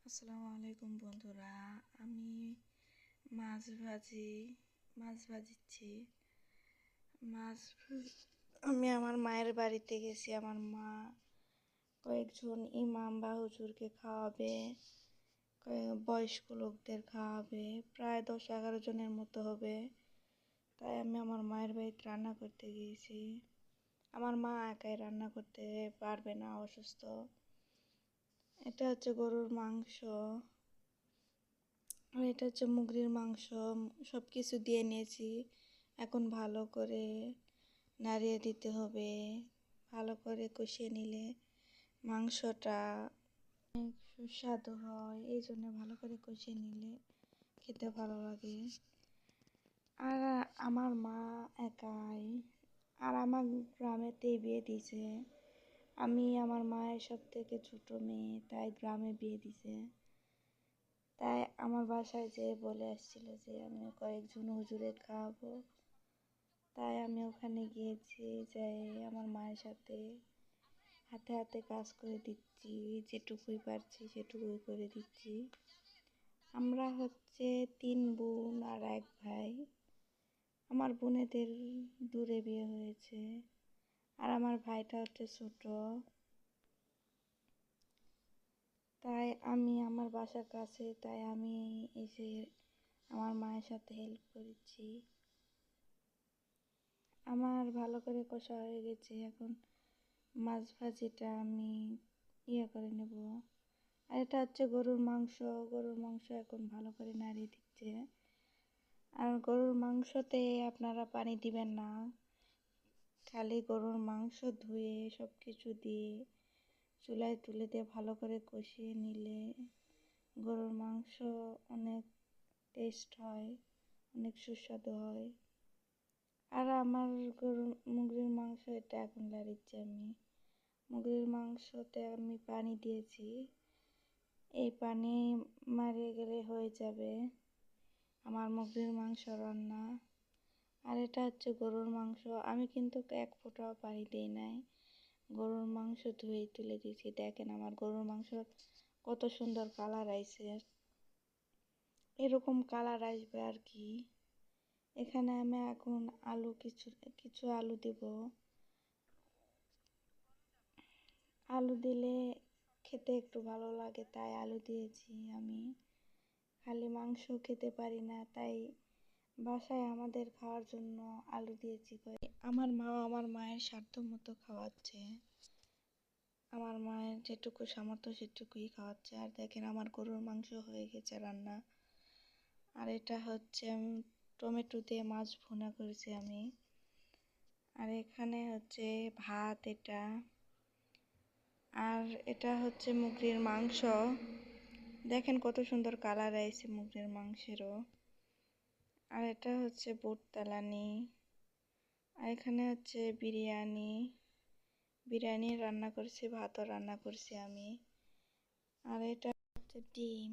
আসসালামু আলাইকুম বন্ধুরা। আমি মাছ ভাজিচ্ছি। মাছ আমি আমার মায়ের বাড়িতে গেছি। আমার মা কয়েকজন ইমাম বা হুজুরকে খাওয়াবে, বয়স্ক লোকদের খাওয়াবে, প্রায় 10-11 জনের মতো হবে। তাই আমি আমার মায়ের বাড়িতে রান্না করতে গিয়েছি। আমার মা একাই রান্না করতে পারবে না, অসুস্থ। এটা হচ্ছে গরুর মাংস, আর এটা হচ্ছে মুরগির মাংস। সব কিছু দিয়ে নিয়েছি। এখন ভালো করে নাড়িয়ে দিতে হবে। ভালো করে কষিয়ে নিলে মাংসটা অনেক সুস্বাদু হয়। এই জন্য ভালো করে কষিয়ে নিলে খেতে ভালো লাগে। আর আমার মা একাই, আর আমার গ্রামেতেই বিয়ে দিয়েছে। আমি আমার মায়ের সব থেকে ছোট মেয়ে, তাই গ্রামে বিয়ে দিছে। তাই আমার বাসায় যেয়ে বলে আসছিল যে আমি কয়েকজন হুজুরের খাওয়াবো। তাই আমি ওখানে গিয়েছি, যাই আমার মায়ের সাথে হাতে হাতে কাজ করে দিচ্ছি। যেটুকুই পারছি সেটুকুই করে দিচ্ছি। আমরা হচ্ছে 3 বোন আর 1 ভাই। আমার বোনেদের দূরে বিয়ে হয়েছে, আর আমার ভাইটা হচ্ছে ছোট। তাই আমি আমার বাসার কাছে, তাই আমি এসে আমার মায়ের সাথে হেল্প করেছি। আমার ভালো করে কষা হয়ে গেছে। এখন মাছ ভাজিটা আমি করে নেব। আর এটা হচ্ছে গরুর মাংস। গরুর মাংস এখন ভালো করে নাড়িয়ে দিচ্ছে। আর গরুর মাংসতে আপনারা পানি দিবেন না, খালি গরুর মাংস ধুয়ে সব কিছু দিয়ে চুলায় তুলে দিয়ে ভালো করে কষিয়ে নিলে গরুর মাংস অনেক টেস্ট হয়, অনেক সুস্বাদু হয়। আর আমার মুরগির মাংস এটা এখন লাড়িচ্ছি আমি। মুরগির মাংসতে আমি পানি দিয়েছি। এই পানি মারিয়ে গেলে হয়ে যাবে আমার মুরগির মাংস রান্না। আর এটা হচ্ছে গরুর মাংস। আমি কিন্তু 1 ফোঁটাও পানি দিই নাই, গরুর মাংস ধুয়েই তুলে দিয়েছি। দেখেন আমার গরুর মাংস কত সুন্দর কালার আইছে। এরকম কালার আসবে আর কি। এখানে আমি এখন কিছু আলু দিব। আলু দিলে খেতে একটু ভালো লাগে, তাই আলু দিয়েছি আমি। খালি মাংস খেতে পারি না, তাই বাসায় আমাদের খাওয়ার জন্য আলু দিয়েছি। আমার মা আমার মায়ের সাধ্য মতো খাওয়াচ্ছে। আমার মায়ের যেটুকু সামর্থ্য সেটুকুই খাওয়াচ্ছে। আর দেখেন আমার গরুর মাংস হয়ে গেছে রান্না। আর এটা হচ্ছে টমেটো দিয়ে মাছ ভুনা করেছি আমি। আর এখানে হচ্ছে ভাত এটা। আর এটা হচ্ছে মুরগির মাংস। দেখেন কত সুন্দর কালার আইছে মুরগির মাংসেরও। আর এটা হচ্ছে বুট তালানি। আর এখানে হচ্ছে বিরিয়ানি রান্না করছি, ভাতও রান্না করছি আমি। আর এটা হচ্ছে ডিম।